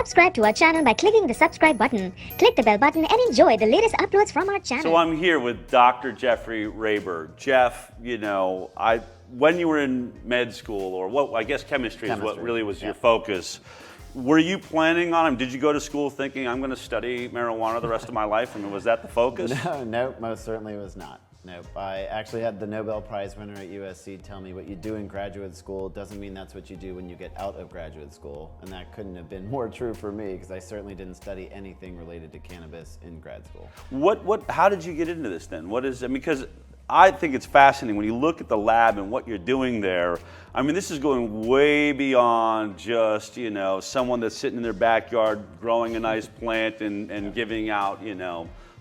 Subscribe to our channel by clicking the subscribe button. Click the bell button and enjoy the latest uploads from our channel. So I'm here with Dr. Jeffrey Raber. Jeff, when you were in med school, or I guess chemistry is what really was your focus. Were you planning on, did you go to school thinking I'm going to study marijuana the rest of my life? Was that the focus? No, most certainly was not. Nope. I actually had the Nobel Prize winner at USC tell me what you do in graduate school doesn't mean that's what you do when you get out of graduate school. And that couldn't have been more true for me because I certainly didn't study anything related to cannabis in grad school. How did you get into this then? Because I think it's fascinating when you look at the lab and what you're doing there. This is going way beyond just, someone that's sitting in their backyard growing a nice plant and giving out,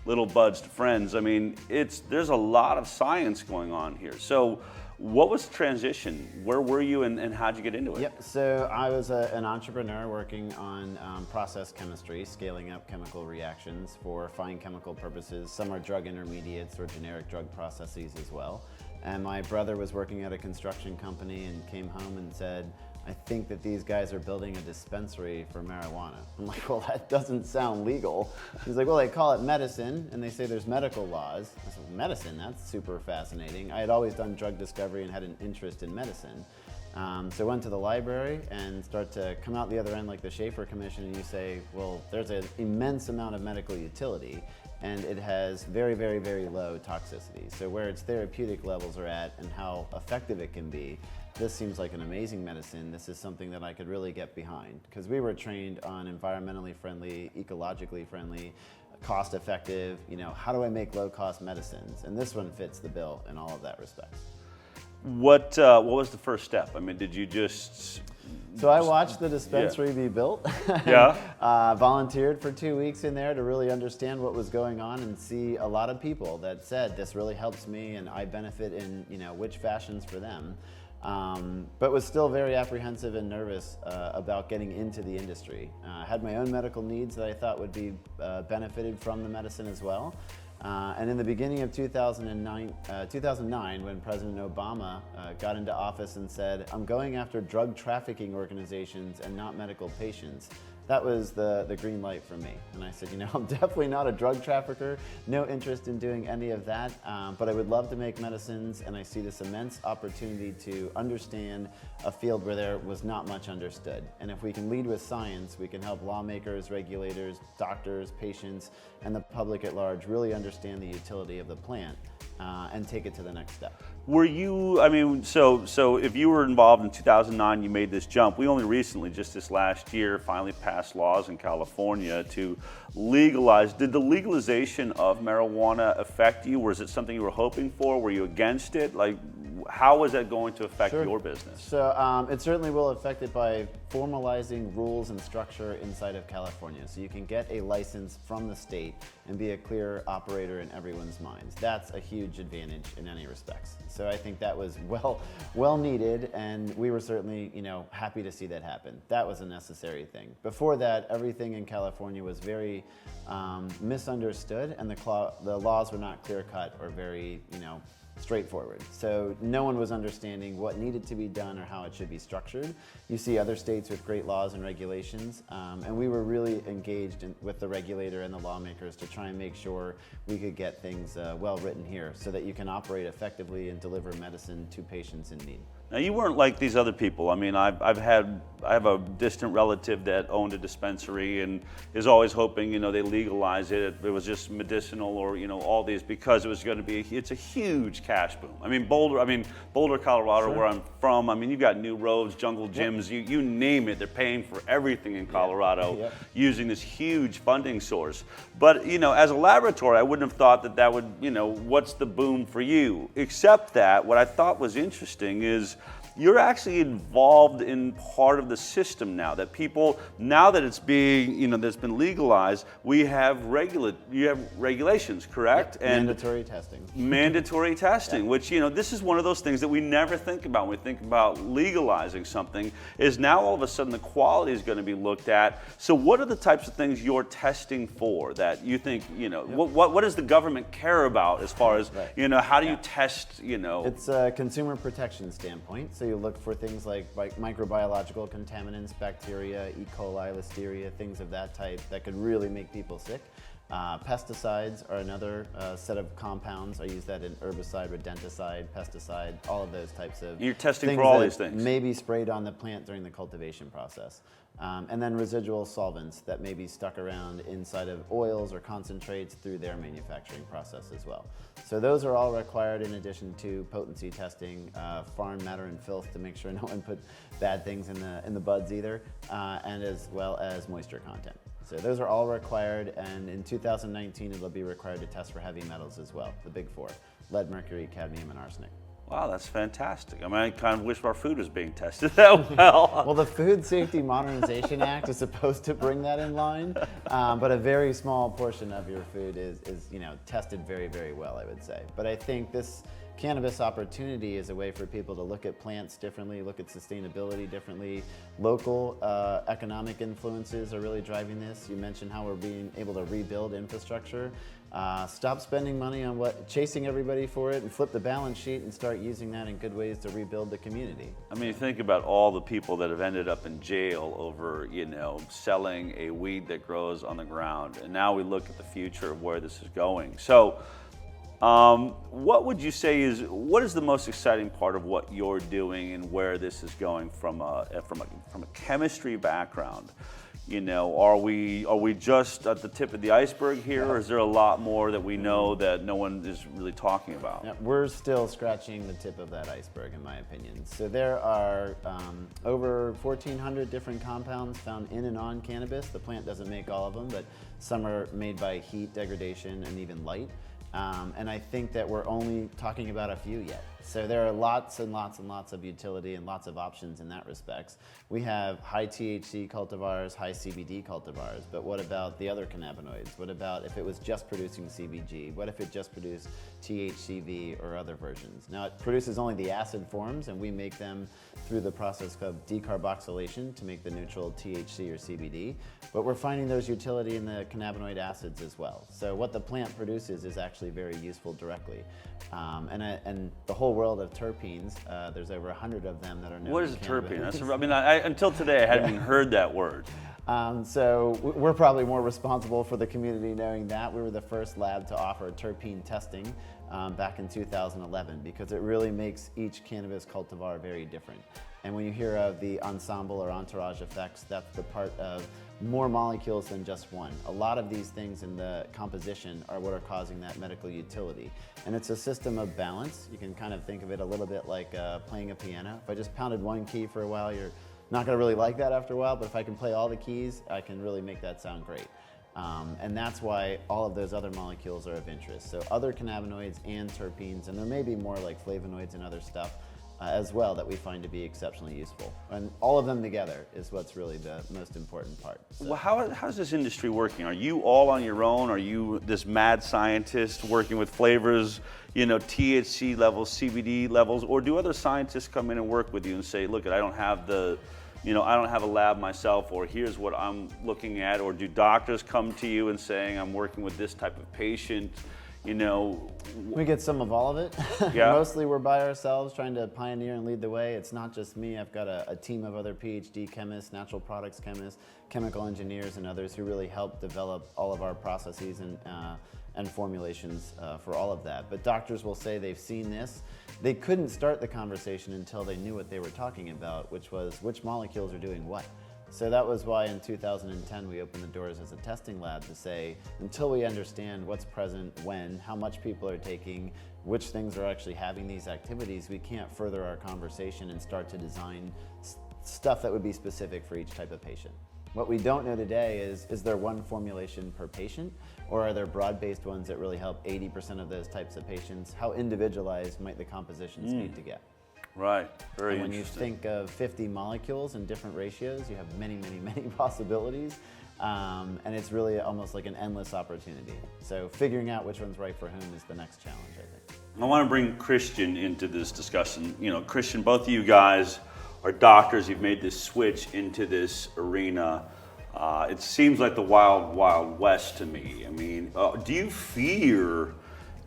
little buds to friends. There's a lot of science going on here. So what was the transition? Where were you and how'd you get into it? Yep, so I was an entrepreneur working on process chemistry, scaling up chemical reactions for fine chemical purposes. Some are drug intermediates or generic drug processes as well. And my brother was working at a construction company and came home and said, I think that these guys are building a dispensary for marijuana. I'm like, well, that doesn't sound legal. He's like, well, they call it medicine, and they say there's medical laws. I said, medicine, that's super fascinating. I had always done drug discovery and had an interest in medicine. So I went to the library and start to come out the other end like the Schaefer Commission, and you say, well, there's an immense amount of medical utility, and it has very, very, very low toxicity. So where its therapeutic levels are at and how effective it can be, this seems like an amazing medicine. This is something that I could really get behind because we were trained on environmentally friendly, ecologically friendly, cost effective, how do I make low cost medicines? And this one fits the bill in all of that respect. What was the first step? Did you just... So I watched the dispensary be built. Yeah. Volunteered for 2 weeks in there to really understand what was going on and see a lot of people that said this really helps me and I benefit in which fashions for them. But was still very apprehensive and nervous about getting into the industry. I had my own medical needs that I thought would be benefited from the medicine as well. And in the beginning of 2009, when President Obama got into office and said, I'm going after drug trafficking organizations and not medical patients, that was the green light for me. And I said, I'm definitely not a drug trafficker, no interest in doing any of that, but I would love to make medicines, and I see this immense opportunity to understand a field where there was not much understood. And if we can lead with science, we can help lawmakers, regulators, doctors, patients, and the public at large really understand the utility of the plant and take it to the next step. Were you, so if you were involved in 2009, you made this jump. We only recently, just this last year, finally passed laws in California to legalize. Did the legalization of marijuana affect you? Was it something you were hoping for? Were you against it? How was that going to affect your business? So it certainly will affect it by formalizing rules and structure inside of California. So you can get a license from the state and be a clear operator in everyone's minds. That's a huge advantage in any respects. So I think that was well needed, and we were certainly happy to see that happen. That was a necessary thing. Before that, everything in California was very misunderstood, and the laws were not clear-cut or very straightforward. So no one was understanding what needed to be done or how it should be structured. You see other states with great laws and regulations, and we were really engaged with the regulator and the lawmakers to try and make sure we could get things well written here so that you can operate effectively and deliver medicine to patients in need. Now, you weren't like these other people. I have a distant relative that owned a dispensary and is always hoping, they legalize it. It was just medicinal or, all these, because it was going to be, it's a huge cash boom. Boulder, Colorado, where I'm from, you've got new roads, jungle gyms, you name it. They're paying for everything in Colorado using this huge funding source. But, as a laboratory, I wouldn't have thought that would, what's the boom for you? Except that what I thought was interesting is you're actually involved in part of the system now, that people, now that it's being, that's been legalized, you have regulations, correct? Yep. And mandatory testing. Mandatory testing, which, this is one of those things that we never think about when we think about legalizing something, is now all of a sudden the quality is going to be looked at. So what are the types of things you're testing for that you think, what does the government care about as far as, how do you test, It's a consumer protection standpoint. So you look for things like microbiological contaminants, bacteria, E. coli, listeria, things of that type that could really make people sick. Pesticides are another set of compounds. I use that in herbicide, rodenticide, pesticide, all of those types of You're testing for all that these things. may be sprayed on the plant during the cultivation process. And then residual solvents that may be stuck around inside of oils or concentrates through their manufacturing process as well. So those are all required in addition to potency testing, foreign matter and filth to make sure no one put bad things in the buds either, and as well as moisture content. So those are all required, and in 2019 it'll be required to test for heavy metals as well, the big four: lead, mercury, cadmium, and arsenic. Wow, that's fantastic. I mean, I kind of wish our food was being tested that well. Well, the Food Safety Modernization Act is supposed to bring that in line, but a very small portion of your food is tested very, very well, I would say. But I think this cannabis opportunity is a way for people to look at plants differently, look at sustainability differently. Local economic influences are really driving this. You mentioned how we're being able to rebuild infrastructure. Stop spending money on chasing everybody for it, and flip the balance sheet and start using that in good ways to rebuild the community. I mean, think about all the people that have ended up in jail over, selling a weed that grows on the ground. And now we look at the future of where this is going. So, what would you say what is the most exciting part of what you're doing and where this is going from a chemistry background? Are we just at the tip of the iceberg here, or is there a lot more that we know that no one is really talking about? Yeah, we're still scratching the tip of that iceberg, in my opinion. So there are over 1,400 different compounds found in and on cannabis. The plant doesn't make all of them, but some are made by heat, degradation, and even light. And I think that we're only talking about a few yet. So there are lots and lots and lots of utility and lots of options in that respects. We have high THC cultivars, high CBD cultivars, but what about the other cannabinoids? What about if it was just producing CBG? What if it just produced THCV or other versions? Now it produces only the acid forms, and we make them through the process of decarboxylation to make the neutral THC or CBD, but we're finding there's utility in the cannabinoid acids as well. So what the plant produces is actually very useful directly. And the whole world of terpenes, there's over 100 of them that are known. What is a terpene? Until today, I hadn't even heard that word. So we're probably more responsible for the community knowing that. We were the first lab to offer terpene testing back in 2011 because it really makes each cannabis cultivar very different. And when you hear of the ensemble or entourage effects, that's the part of more molecules than just one. A lot of these things in the composition are what are causing that medical utility. And it's a system of balance. You can kind of think of it a little bit like playing a piano. If I just pounded one key for a while, you're not going to really like that after a while, but if I can play all the keys, I can really make that sound great. And that's why all of those other molecules are of interest. So other cannabinoids and terpenes, and there may be more like flavonoids and other stuff as well that we find to be exceptionally useful. And all of them together is what's really the most important part. So. Well, how's this industry working? Are you all on your own? Are you this mad scientist working with flavors, THC levels, CBD levels, or do other scientists come in and work with you and say, look, I don't have a lab myself, or here's what I'm looking at, or do doctors come to you and saying, I'm working with this type of patient? We get some of all of it. Yeah. Mostly we're by ourselves trying to pioneer and lead the way. It's not just me. I've got a team of other PhD chemists, natural products chemists, chemical engineers, and others who really help develop all of our processes and formulations for all of that. But doctors will say they've seen this. They couldn't start the conversation until they knew what they were talking about, which was which molecules are doing what. So that was why in 2010 we opened the doors as a testing lab to say, until we understand what's present when, how much people are taking, which things are actually having these activities, we can't further our conversation and start to design stuff that would be specific for each type of patient. What we don't know today is there one formulation per patient, or are there broad-based ones that really help 80% of those types of patients? How individualized might the compositions need to get? Right, very and when interesting. you think of 50 molecules in different ratios, you have many, many, many possibilities. And it's really almost like an endless opportunity. So figuring out which one's right for whom is the next challenge, I think. I want to bring Christian into this discussion. Christian, both of you guys are doctors. You've made this switch into this arena. It seems like the wild, wild west to me. I mean, do you fear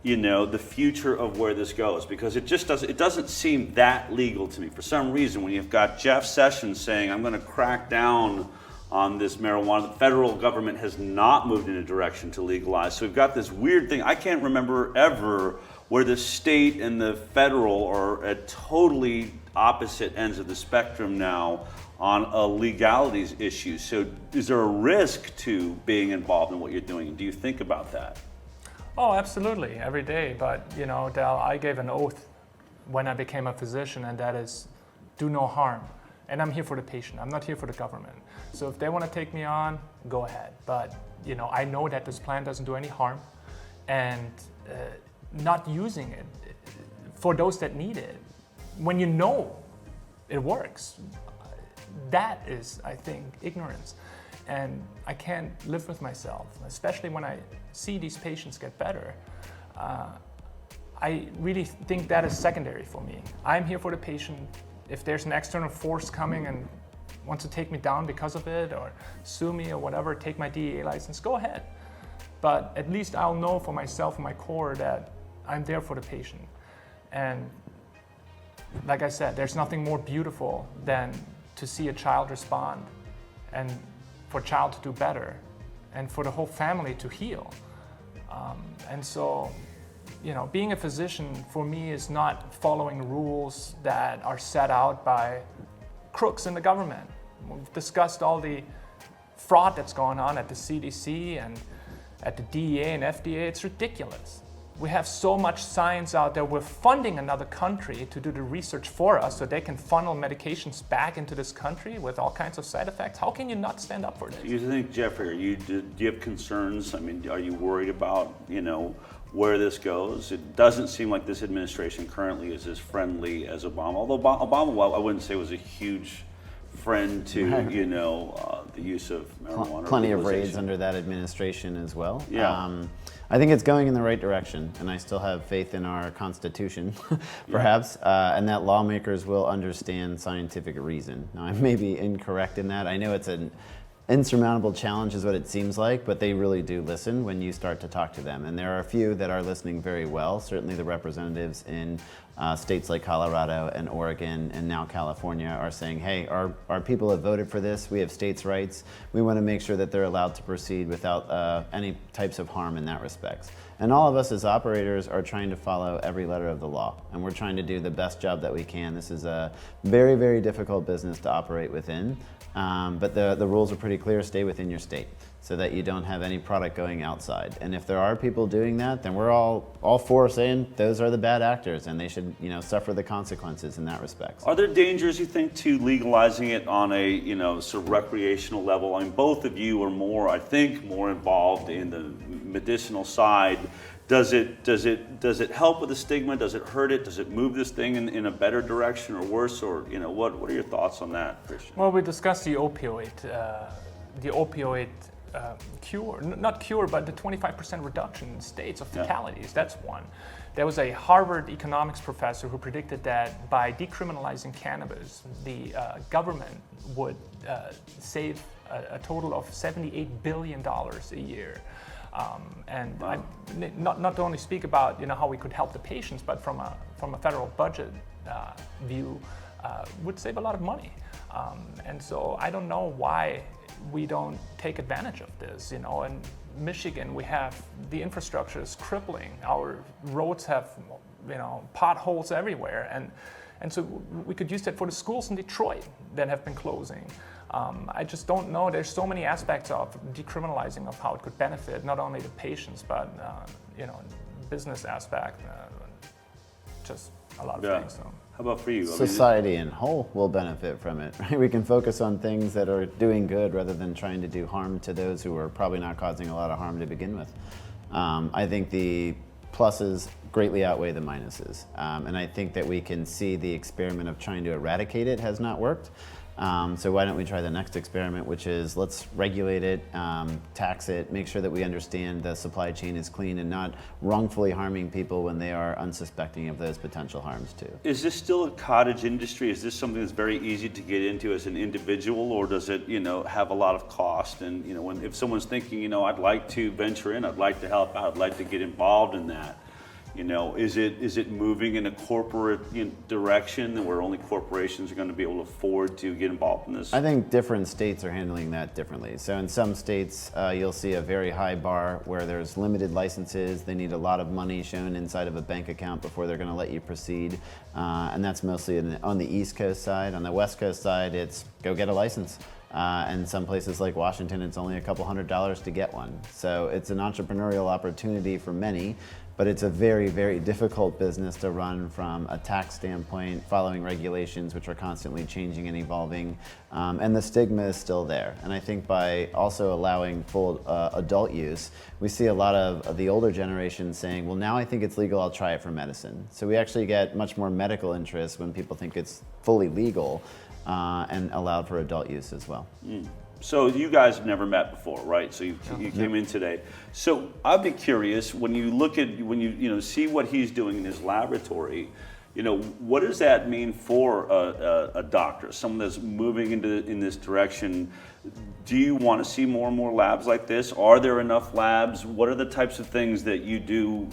the future of where this goes, because it doesn't seem that legal to me. For some reason, when you've got Jeff Sessions saying, I'm going to crack down on this marijuana, the federal government has not moved in a direction to legalize. So we've got this weird thing. I can't remember ever where the state and the federal are at totally opposite ends of the spectrum now on a legalities issue. So is there a risk to being involved in what you're doing? Do you think about that? Oh, absolutely, every day. But, Del, I gave an oath when I became a physician, and that is do no harm. And I'm here for the patient. I'm not here for the government. So if they want to take me on, go ahead. But, I know that this plant doesn't do any harm, and not using it for those that need it, when you know it works, that is, I think, ignorance. And I can't live with myself, especially when I see these patients get better. I really think that is secondary for me. I'm here for the patient. If there's an external force coming and wants to take me down because of it, or sue me or whatever, take my DEA license, go ahead. But at least I'll know for myself and my core that I'm there for the patient. And like I said, there's nothing more beautiful than to see a child respond, and for a child to do better, and for the whole family to heal. And so, being a physician for me is not following rules that are set out by crooks in the government. We've discussed all the fraud that's going on at the CDC and at the DEA and FDA. It's ridiculous. We have so much science out there. We're funding another country to do the research for us so they can funnel medications back into this country with all kinds of side effects. How can you not stand up for this? Do you think, Jeffrey, do you have concerns? I mean, are you worried about, where this goes? It doesn't seem like this administration currently is as friendly as Obama, although Obama, well, I wouldn't say was a huge friend to, the use of marijuana. Plenty of raids under that administration as well. Yeah. I think it's going in the right direction, and I still have faith in our Constitution, perhaps, and that lawmakers will understand scientific reason. Now, I may be incorrect in that. I know it's an insurmountable challenge is what it seems like, but they really do listen when you start to talk to them. And there are a few that are listening very well. Certainly the representatives in states like Colorado and Oregon and now California are saying, hey, our people have voted for this. We have states' rights. We want to make sure that they're allowed to proceed without any types of harm in that respect. And all of us as operators are trying to follow every letter of the law, and we're trying to do the best job that we can. This is a very, very difficult business to operate within, but the rules are pretty clear. Stay within your state so that you don't have any product going outside. And if there are people doing that, then we're all for saying those are the bad actors, and they should suffer the consequences in that respect. Are there dangers, you think, to legalizing it on a sort of recreational level? I mean, both of you are more involved in the medicinal side. Does it help with the stigma? Does it hurt it? Does it move this thing in a better direction or worse? Or what are your thoughts on that, Christian? Well, we discussed the opioid cure, not cure, but the 25% reduction in states of fatalities. That's one. There was a Harvard economics professor who predicted that by decriminalizing cannabis, the government would save a total of $78 billion a year. And wow. I not only speak about how we could help the patients, but from a federal budget view, would save a lot of money. And so I don't know why we don't take advantage of this. In Michigan, we have the infrastructure is crippling. Our roads have potholes everywhere, and so we could use that for the schools in Detroit that have been closing. I just don't know. There's so many aspects of decriminalizing of how it could benefit not only the patients, but business aspect, just a lot of things. So. How about for you? Society in whole will benefit from it, right? We can focus on things that are doing good rather than trying to do harm to those who are probably not causing a lot of harm to begin with. I think the pluses greatly outweigh the minuses. And I think that we can see the experiment of trying to eradicate it has not worked. So why don't we try the next experiment, which is let's regulate it, tax it, make sure that we understand the supply chain is clean and not wrongfully harming people when they are unsuspecting of those potential harms too. Is this still a cottage industry? Is this something that's very easy to get into as an individual, or does it, have a lot of cost? And, if someone's thinking, I'd like to venture in, I'd like to help out, I'd like to get involved in that, Is it moving in a corporate direction where only corporations are going to be able to afford to get involved in this? I think different states are handling that differently. So in some states, you'll see a very high bar where there's limited licenses. They need a lot of money shown inside of a bank account before they're going to let you proceed. And that's mostly on the East Coast side. On the West Coast side, it's go get a license. And some places like Washington, it's only a couple $100s to get one. So it's an entrepreneurial opportunity for many, but it's a very, very difficult business to run from a tax standpoint, following regulations which are constantly changing and evolving, and the stigma is still there. And I think by also allowing full adult use, we see a lot of the older generation saying, well, now I think it's legal, I'll try it for medicine. So we actually get much more medical interest when people think it's fully legal and allowed for adult use as well. So you guys have never met before, right? So you came in today. So I'd be curious, when you see what he's doing in his laboratory, what does that mean for a doctor, someone that's moving in this direction? Do you want to see more and more labs like this? Are there enough labs? What are the types of things that you do,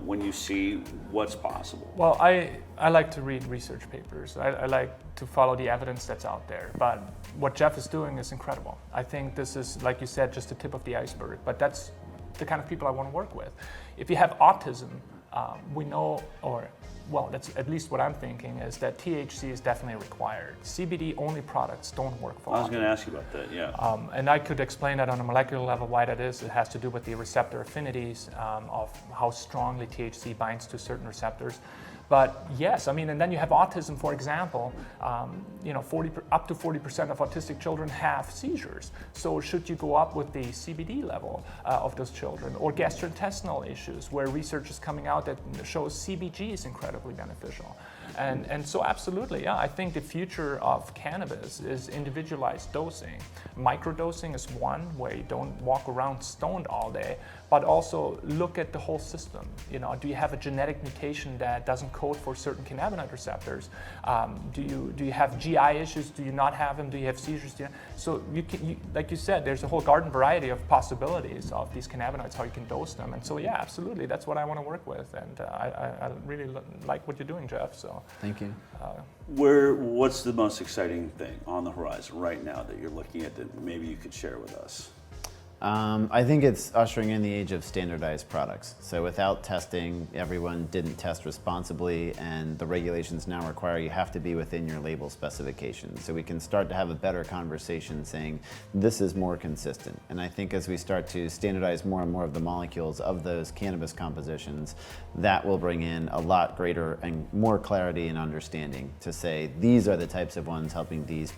when you see what's possible? Well, I like to read research papers. I like to follow the evidence that's out there. But what Jeff is doing is incredible. I think this is, like you said, just the tip of the iceberg. But that's the kind of people I want to work with. If you have autism, we know, that's at least what I'm thinking, is that THC is definitely required. CBD-only products don't work for autism. I was going to ask you about that, yeah. And I could explain that on a molecular level why that is. It has to do with the receptor affinities of how strongly THC binds to certain receptors. But yes, and then you have autism, for example, up to 40% of autistic children have seizures. So should you go up with the CBD level of those children? Or gastrointestinal issues, where research is coming out that shows CBG is incredibly beneficial. And so absolutely, yeah, I think the future of cannabis is individualized dosing. Microdosing is one, where you don't walk around stoned all day, but also look at the whole system. Do you have a genetic mutation that doesn't code for certain cannabinoid receptors? Do you have GI issues? Do you not have them? Do you have seizures? So like you said, there's a whole garden variety of possibilities of these cannabinoids, how you can dose them. And so yeah, absolutely, that's what I want to work with. And I really like what you're doing, Jeff. So thank you. What's the most exciting thing on the horizon right now that you're looking at that maybe you could share with us? I think it's ushering in the age of standardized products. So without testing, everyone didn't test responsibly, and the regulations now require you have to be within your label specifications. So we can start to have a better conversation saying this is more consistent. And I think as we start to standardize more and more of the molecules of those cannabis compositions, that will bring in a lot greater and more clarity and understanding to say these are the types of ones helping these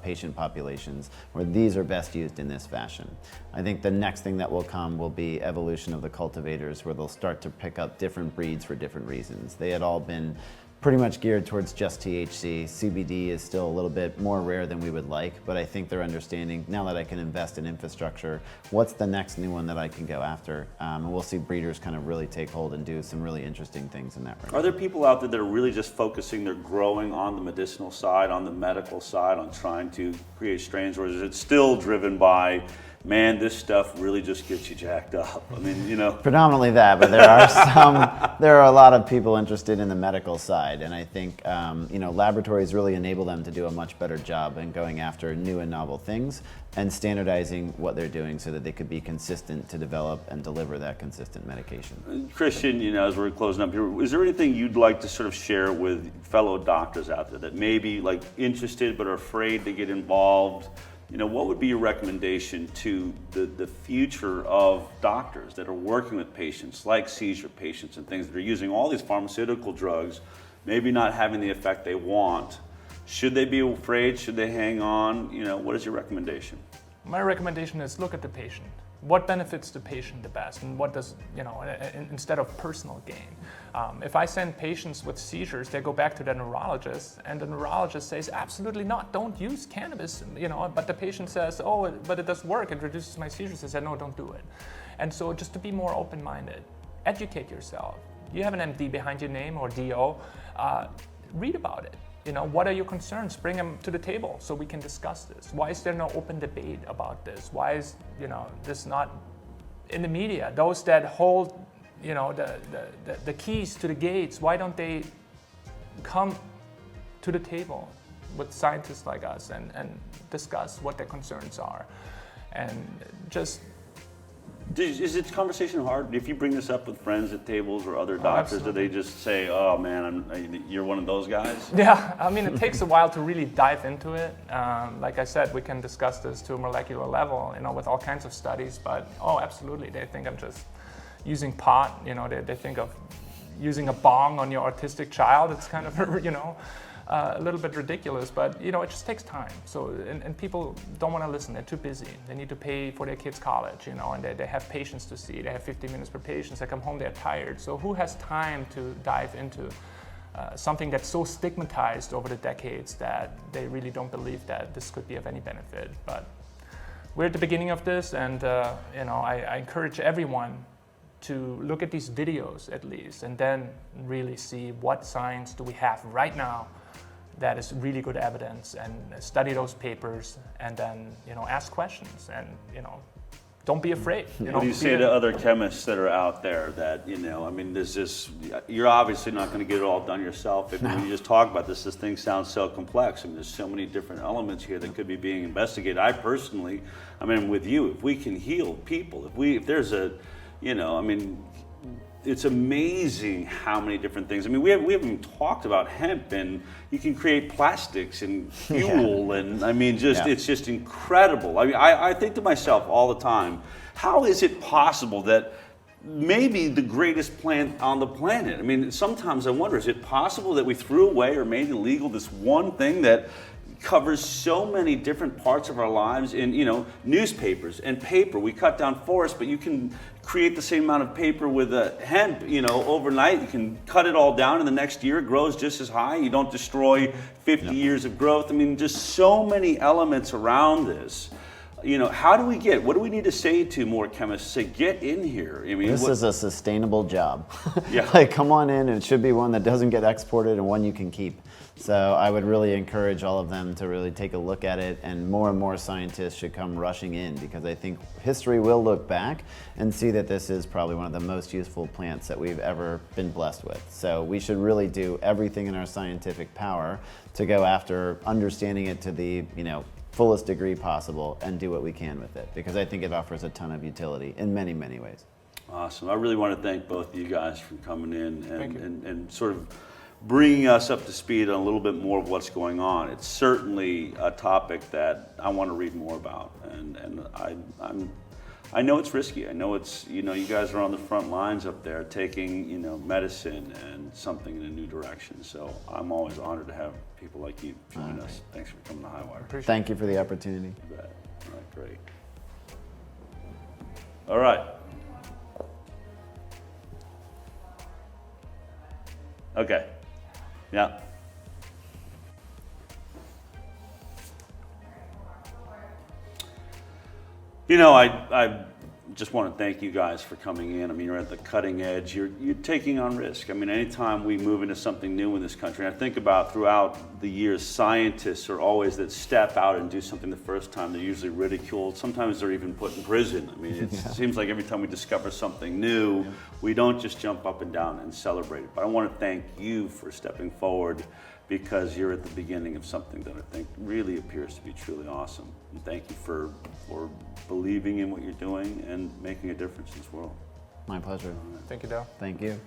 patient populations, or these are best used in this fashion. I think the next thing that will come will be evolution of the cultivators, where they'll start to pick up different breeds for different reasons. They had all been pretty much geared towards just THC. CBD is still a little bit more rare than we would like, but I think they're understanding, now that I can invest in infrastructure, what's the next new one that I can go after? And we'll see breeders kind of really take hold and do some really interesting things in that regard. Are there people out there that are really just focusing their growing on the medicinal side, on the medical side, on trying to create strains, or is it still driven by, man, this stuff really just gets you jacked up? Predominantly that, but there are a lot of people interested in the medical side, and I think laboratories really enable them to do a much better job in going after new and novel things and standardizing what they're doing so that they could be consistent to develop and deliver that consistent medication. Christian, as we're closing up here, is there anything you'd like to sort of share with fellow doctors out there that may be interested but are afraid to get involved? What would be your recommendation to the future of doctors that are working with patients, like seizure patients and things, that are using all these pharmaceutical drugs, maybe not having the effect they want? Should they be afraid? Should they hang on? What is your recommendation? My recommendation is look at the patient. What benefits the patient the best, and what does, instead of personal gain. If I send patients with seizures, they go back to the neurologist, and the neurologist says, absolutely not, don't use cannabis, but the patient says, oh, but it does work, it reduces my seizures. I said, no, don't do it. And so just to be more open-minded, educate yourself. You have an MD behind your name, or DO, read about it. What are your concerns? Bring them to the table so we can discuss this. Why is there no open debate about this? Why is, this not in the media? Those that hold, you know, the keys to the gates, why don't they come to the table with scientists like us and discuss what their concerns are? And just... Is this conversation hard? If you bring this up with friends at tables or other doctors, do they just say, oh man, you're one of those guys? Yeah, I mean, it takes a while to really dive into it. Like I said, we can discuss this to a molecular level, you know, with all kinds of studies, but oh, absolutely, they think I'm just using pot, you know, they think of using a bong on your autistic child. It's kind of, you know, a little bit ridiculous, but you know, it just takes time. So, and people don't want to listen. They're too busy. They need to pay for their kids' college, you know, and they have patients to see. They have 50 minutes per patient. They come home, they're tired. So who has time to dive into something that's so stigmatized over the decades that they really don't believe that this could be of any benefit? But we're at the beginning of this, and you know, I encourage everyone to look at these videos at least, and then really see what science do we have right now that is really good evidence, and study those papers, and then, you know, ask questions, and, you know, don't be afraid. What do you say to other chemists that are out there that, you know, I mean, there's this, you're obviously not going to get it all done yourself. When you just talk about this thing sounds so complex. I mean, there's so many different elements here that could be being investigated. I personally, I mean, with you, if we can heal people, if there's a, you know, I mean, it's amazing how many different things. I mean, we haven't even talked about hemp, and you can create plastics and fuel, and I mean, it's just incredible. I mean, I think to myself all the time, how is it possible that maybe the greatest plant on the planet? I mean, sometimes I wonder, is it possible that we threw away or made illegal this one thing that covers so many different parts of our lives in, you know, newspapers and paper. We cut down forests, but you can create the same amount of paper with hemp, you know, overnight. You can cut it all down, and the next year it grows just as high. You don't destroy 50 years of growth. I mean, just so many elements around this. You know, how do we what do we need to say to more chemists to get in here? I mean, this is a sustainable job. Yeah. Like, come on in, and it should be one that doesn't get exported and one you can keep. So I would really encourage all of them to really take a look at it, and more scientists should come rushing in, because I think history will look back and see that this is probably one of the most useful plants that we've ever been blessed with. So we should really do everything in our scientific power to go after understanding it to the, you know, fullest degree possible, and do what we can with it, because I think it offers a ton of utility in many ways. Awesome. I really want to thank both of you guys for coming in and sort of bringing us up to speed on a little bit more of what's going on. It's certainly a topic that I want to read more about, and I know it's risky. I know it's, you know, you guys are on the front lines up there taking, you know, medicine and something in a new direction. So I'm always honored to have people like you join us. Thanks for coming to HighWire. Thank you for the opportunity. You bet. All right, great. All right. Okay. Yeah. You know, I just want to thank you guys for coming in. I mean, you're at the cutting edge. You're taking on risk. I mean, anytime we move into something new in this country, and I think about throughout the years, scientists are always that step out and do something the first time. They're usually ridiculed. Sometimes they're even put in prison. I mean, it seems like every time we discover something new, we don't just jump up and down and celebrate it. But I want to thank you for stepping forward, because you're at the beginning of something that I think really appears to be truly awesome. And thank you for believing in what you're doing and making a difference in this world. My pleasure. Thank you, Dale. Thank you.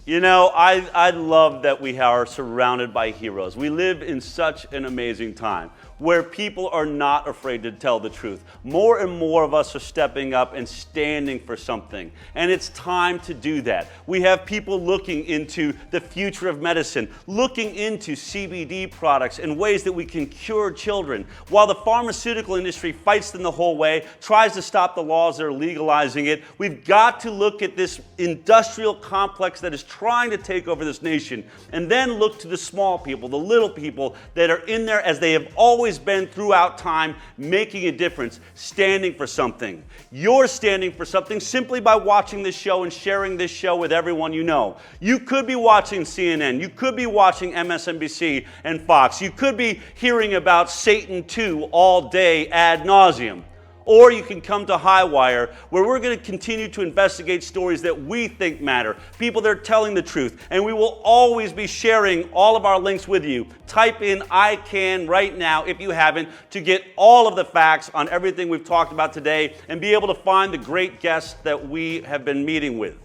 You know, I love that we are surrounded by heroes. We live in such an amazing time where people are not afraid to tell the truth. More and more of us are stepping up and standing for something, and it's time to do that. We have people looking into the future of medicine, looking into CBD products and ways that we can cure children, while the pharmaceutical industry fights them the whole way, tries to stop the laws that are legalizing it. We've got to look at this industrial complex that is trying to take over this nation, and then look to the small people, the little people that are in there as they have always been throughout time, making a difference, standing for something. You're standing for something simply by watching this show and sharing this show with everyone you know. You could be watching CNN, you could be watching MSNBC and Fox, you could be hearing about Satan 2 all day ad nauseum. Or you can come to HighWire, where we're going to continue to investigate stories that we think matter, people that are telling the truth, and we will always be sharing all of our links with you. Type in I CAN right now, if you haven't, to get all of the facts on everything we've talked about today and be able to find the great guests that we have been meeting with.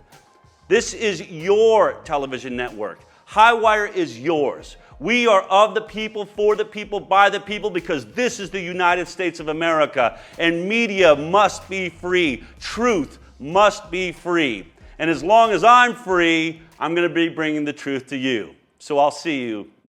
This is your television network. HighWire is yours. We are of the people, for the people, by the people, because this is the United States of America, and media must be free. Truth must be free. And as long as I'm free, I'm going to be bringing the truth to you. So I'll see you